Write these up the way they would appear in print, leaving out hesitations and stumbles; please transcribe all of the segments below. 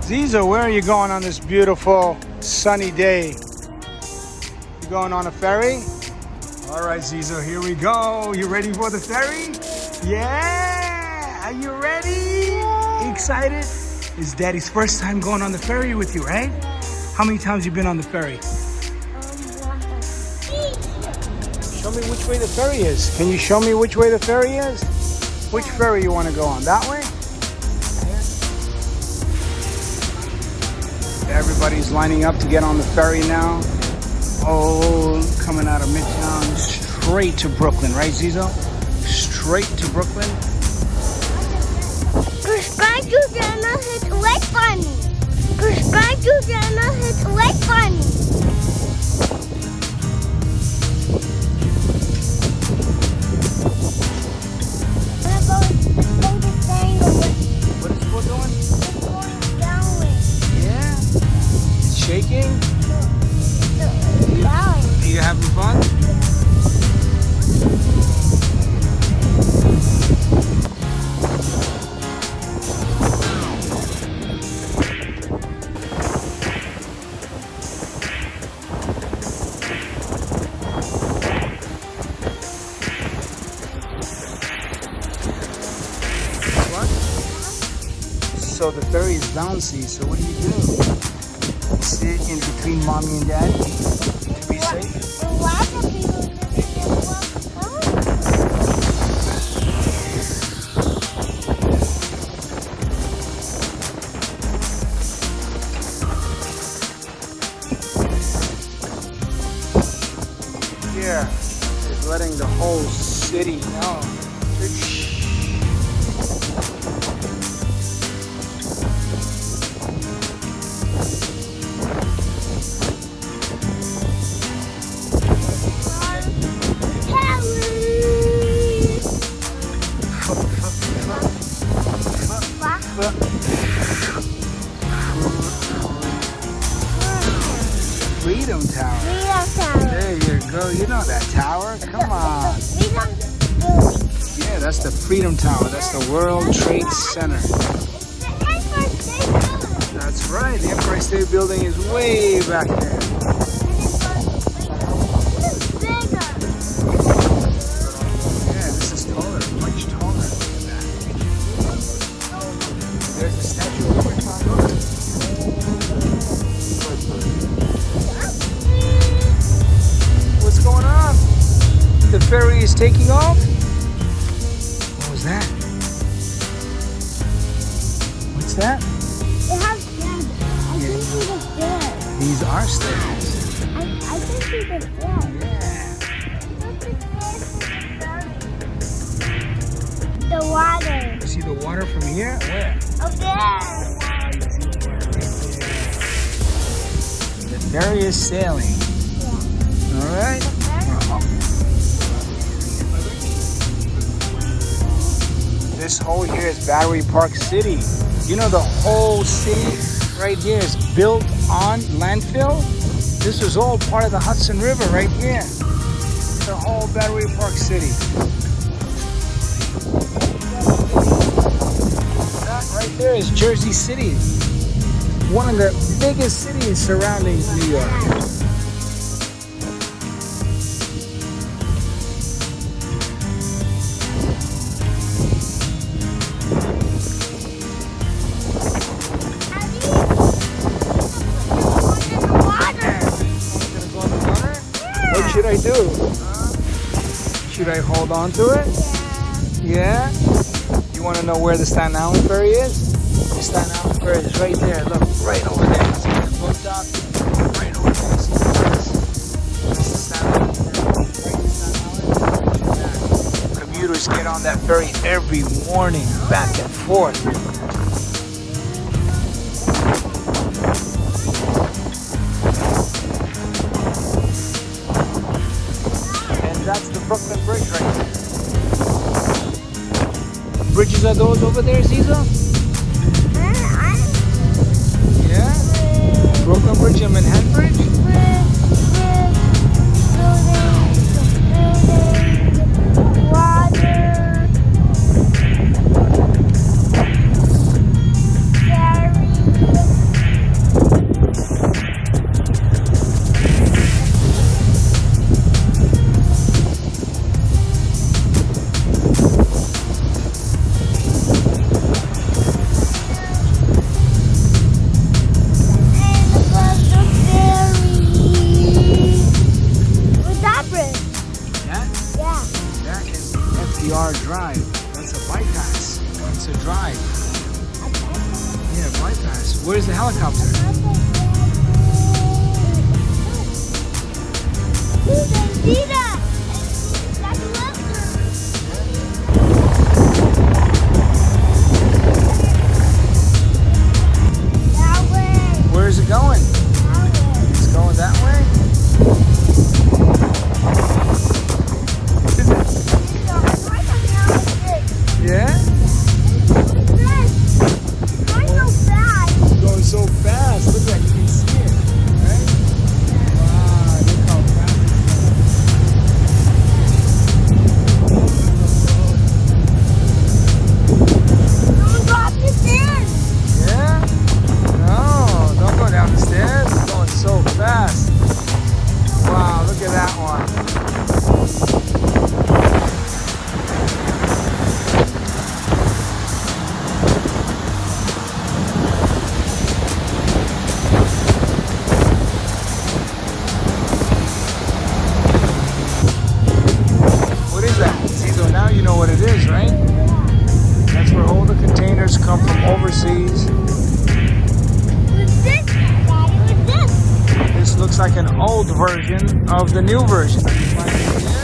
Zizzo, where are you going on this beautiful sunny day? You going on a ferry? All right, Zizzo, here we go. You ready for the ferry? Yeah! Are you ready? Excited? It's Daddy's first time going on the ferry with you, right? How many times you been on the ferry? Show me which way the ferry is. Can you show me which way the ferry is? Which ferry you want to go on? That way? Everybody's lining up to get on the ferry now. Oh, coming out of Midtown straight to Brooklyn, right, Zizzo? Straight to Brooklyn. Subscribe to the channel, hit like button. Subscribe to the channel, hit like button. What is it doing? It's going downward. Yeah? It's shaking? Down. Are you having fun? What? So the ferry is bouncy, so what do? Sit in between mommy and daddy to be safe? Lots of people live in this Yeah, is letting the whole city know. Freedom Tower. There you go. You know that tower. Come on. Yeah, that's the Freedom Tower. That's the World Trade Center. That's right. The Empire State Building is way back there. Yeah, this is taller, much taller than that. There's the statue of Liberty. What's going on? The ferry is taking off? What was that? What's that? It has stairs. I can see the stairs. These are stairs. I can see the stairs. Yeah. The water. You see the water from here? Where? Up there. The ferry is sailing. Yeah. All right. This whole here is Battery Park City. You know the whole city right here is built on landfill. This was all part of the Hudson River right here. The whole Battery Park City. That right there is Jersey City. One of the biggest cities surrounding New York. What should I do? Should I hold on to it? Yeah? You want to know where the Staten Island Ferry is? The Staten Island Ferry is right there. Look, right over there. See the boat dock? Right over there. See this? That's the Staten Island Ferry. Right to Staten Island. Commuters get on that ferry every morning, back and forth. That's the Brooklyn Bridge right there. Bridges are those over there, Zizzo? Yeah? Brooklyn Bridge and Manhattan Bridge? Water. Ferry. to drive. Yeah, bypass. Where's the helicopter? See that? That's a lobster. That way. Where is it going? That way. It's going that way? Yeah? It's going so fast. Look at that. You can see it. Right? Wow, look how fast it's going. Yeah? No, don't go down the stairs. It's going so fast. Wow, look at that one. What is that? Zizzo, now you know what it is, right? That's where all the containers come from overseas. This looks like an old version of the new version. Are you finding it here?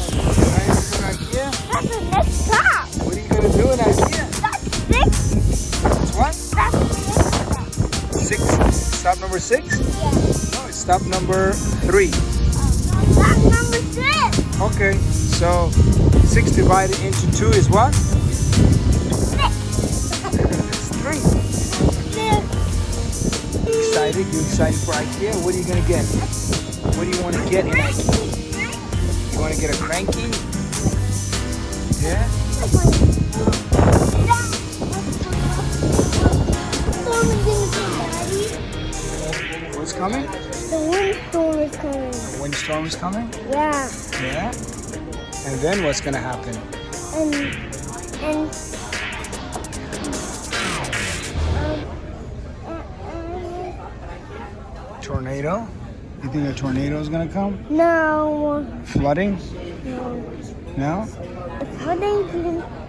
IKEA? That's the next stop. What are you going to do in IKEA? That's 6. It's what? That's the next stop. 6? Stop number 6? Yeah. No, it's stop number 3. That's number 6. Okay, so 6 divided into 2 is what? 6. It's 3. Excited? You excited for IKEA? What are you going to get? What do you want to get in IKEA? You want to get a cranky? Yeah? What's coming? The windstorm is coming. The windstorm is coming? Yeah. Yeah? And then what's going to happen? And Tornado? You think a tornado is going to come? no. Flooding? No. No?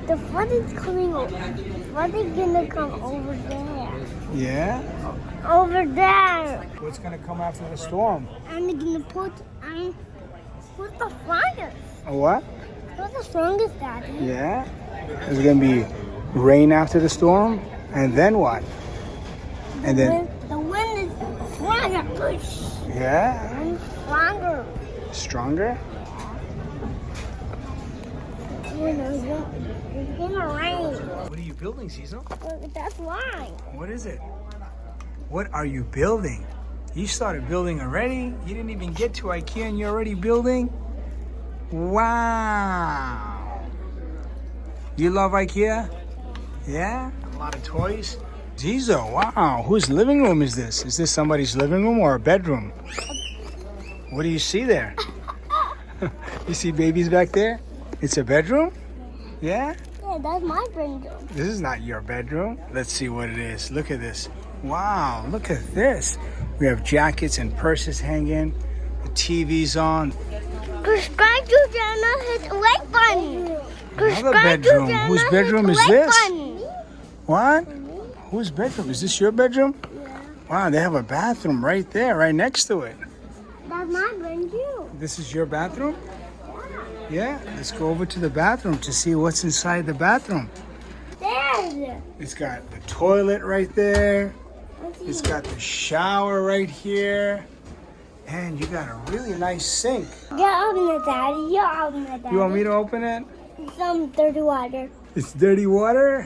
The flooding's coming over. The flooding's gonna come over there. Yeah? Over there. What's going to come after the storm? I'm gonna put what's the strongest? A what? What's the strongest, Daddy? Yeah? There's going to be rain after the storm? And then what? And then, The wind is stronger. Push. yeah? The wind's stronger. Stronger? You know, it's gonna rain. What are you building, Zizzo? That's why. What is it? What are you building? You started building already? You didn't even get to IKEA and you're already building? Wow. You love IKEA? Yeah? A lot of toys? Zizzo, wow. Whose living room is this? Is this somebody's living room or a bedroom? What do you see there? You see babies back there? It's a bedroom? Yeah? Yeah, that's my bedroom. This is not your bedroom. Let's see what it is. Look at this. Wow, look at this. We have jackets and purses hanging. The TV's on. Subscribe to channel, hit the like button. Another bedroom. Whose bedroom is this? What? Whose bedroom? Is this your bedroom? Yeah. Wow, they have a bathroom right there, right next to it. That's my bedroom. This is your bathroom? Yeah, let's go over to the bathroom to see what's inside the bathroom. There's. It's got the toilet right there. It's got the shower right here. And you got a really nice sink. Yeah, open it, Daddy. Yeah, open it, Daddy. You want me to open it? Some dirty water. It's dirty water?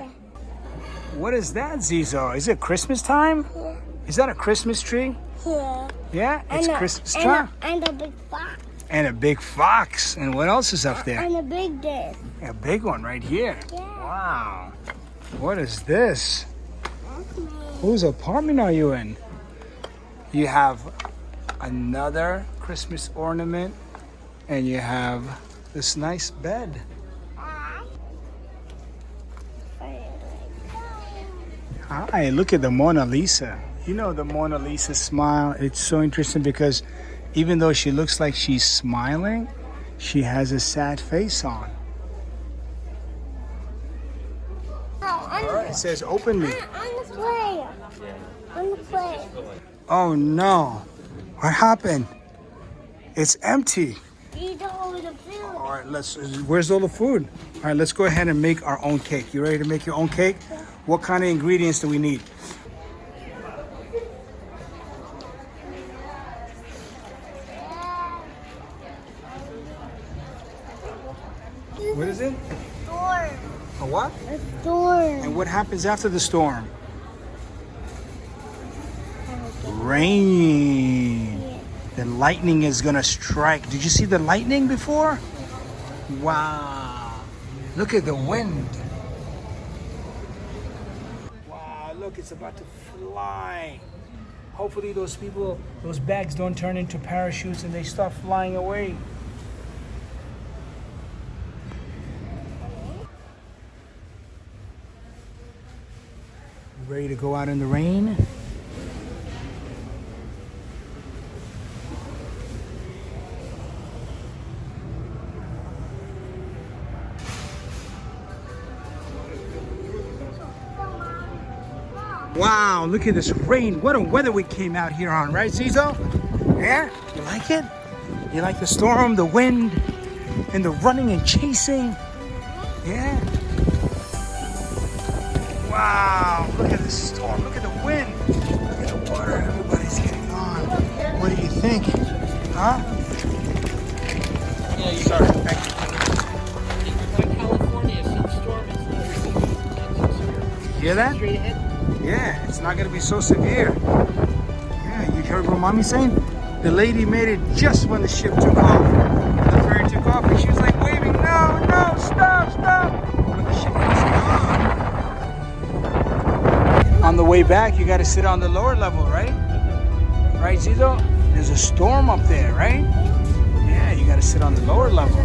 What is that, Zizzo? Is it Christmas time? Yeah. Is that a Christmas tree? Yeah. Yeah, it's And Christmas time. And a big fox. And a big fox. And what else is up there? And a big dish. A big one right here. Yeah. Wow. What is this? That's me. Whose apartment are you in? You have another Christmas ornament. And you have this nice bed. Hi, look at the Mona Lisa. You know the Mona Lisa smile. It's so interesting because even though she looks like she's smiling, she has a sad face on. All right, it says open me. On the plane. On the plane. Oh no. What happened? It's empty. Eat all the food. All right, where's all the food? All right, let's go ahead and make our own cake. You ready to make your own cake? What kind of ingredients do we need? What is it? Storm. A what? A storm. And what happens after the storm? Rain. The lightning is gonna strike. Did you see the lightning before? Wow. Look at the wind. Wow, look, it's about to fly. Hopefully those bags don't turn into parachutes and they start flying away. Ready to go out in the rain? Wow, look at this rain. What a weather we came out here on, right, Zizzo? Yeah? You like it? You like the storm, the wind, and the running and chasing? Yeah? Wow, look at the storm. Look at the wind. Look at the water everybody's getting on. What do you think? Huh? Yeah, Sorry, thank you. By California, some storm is Hear that? straight ahead. Yeah, it's not gonna be so severe. Yeah, you heard what Mommy's saying? The lady made it just when the ship took off. The ferry took off and she was like waving, no, no, stop, stop. But the ship was gone. On the way back, you gotta sit on the lower level, right? Right, Zizzo? There's a storm up there, right? Yeah, you gotta sit on the lower level.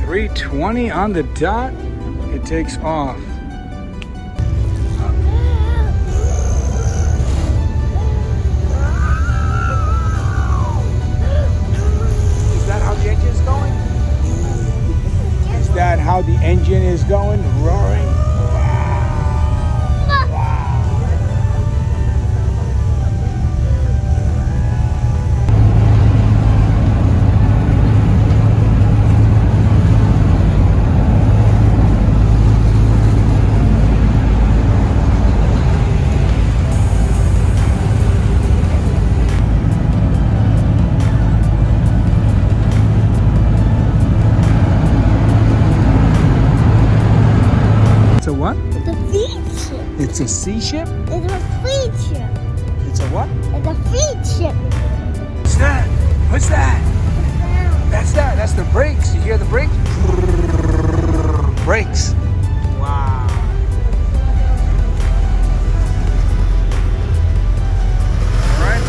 3:20 on the dot. It takes off. Is that how the engine is going? Is that how the engine is going? Roaring? It's a what? It's a fleet ship. It's a sea ship? It's a fleet ship. It's a what? It's a fleet ship. What's that? What's that? That's the brakes. You hear the brakes? Brakes. Wow.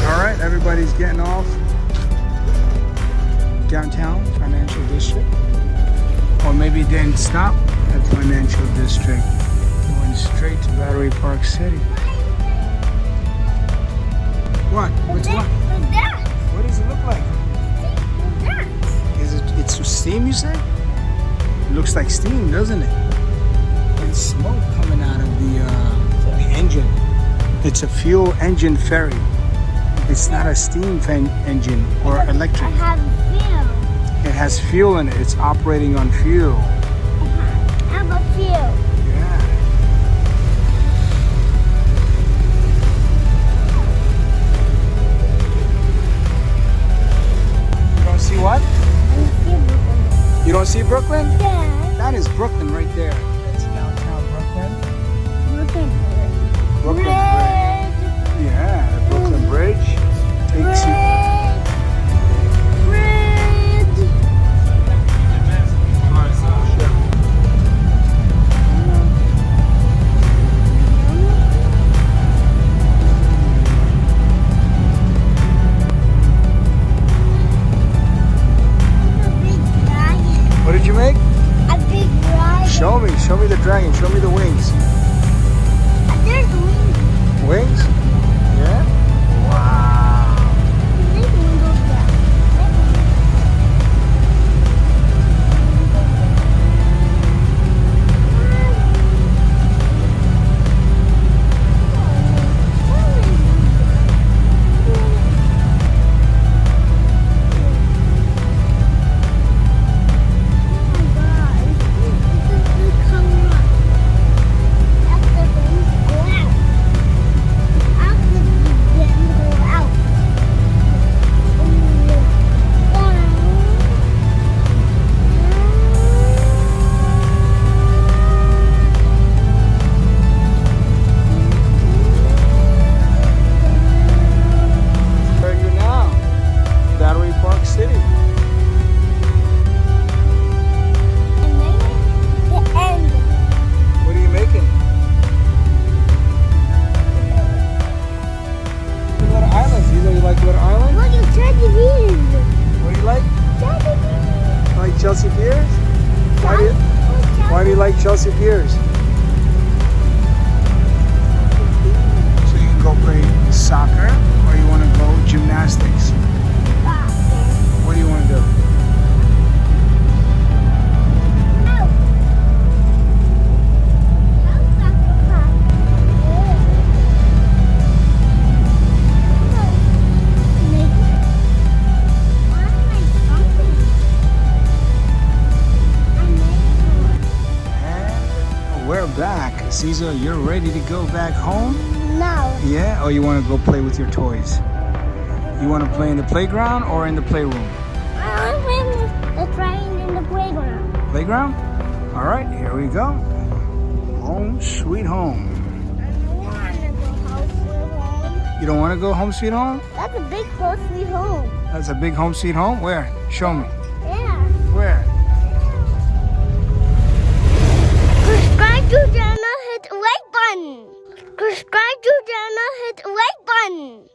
All right. Everybody's getting off. Downtown Financial District. Or maybe it didn't stop at Financial District. It went straight to Battery Park City. What? What's what? What's that? What does it look like? What's that? It's steam, you say? It looks like steam, doesn't it? And smoke coming out of the engine. It's a fuel engine ferry. It's not a steam engine or electric. I have a feel. It has fuel in it. It's operating on fuel. I have a feel. Yeah. You don't see what? You don't see Brooklyn? Yeah. That is Brooklyn right there. That's downtown Brooklyn. Brooklyn Brooklyn Bridge. Bridge. Yeah, the Brooklyn Bridge takes you. Bridge. the wings? There's wings. Wings? Yeah? Wow. There's windows there. Where are you now? Battery Park City. What are you making? Little islands. You like little islands? Look at Teddy Bears. What do you like? Teddy Bears. Like Chelsea Piers? Why do you like Chelsea Piers? So you can go play soccer or you want to go gymnastics? What do you want to do? And we're back. Zizzo, you're ready to go back home? No. Yeah? Or you want to go play with your toys? You want to play in the playground or in the playroom? I want to play with the train in the playground. Playground? All right, here we go. Home sweet home. I don't want to go home sweet home. You don't want to go home sweet home? That's a big home sweet home. That's a big home sweet home? Where? Show me. Yeah. Where? Subscribe to channel, hit like button. Subscribe to channel, hit like button.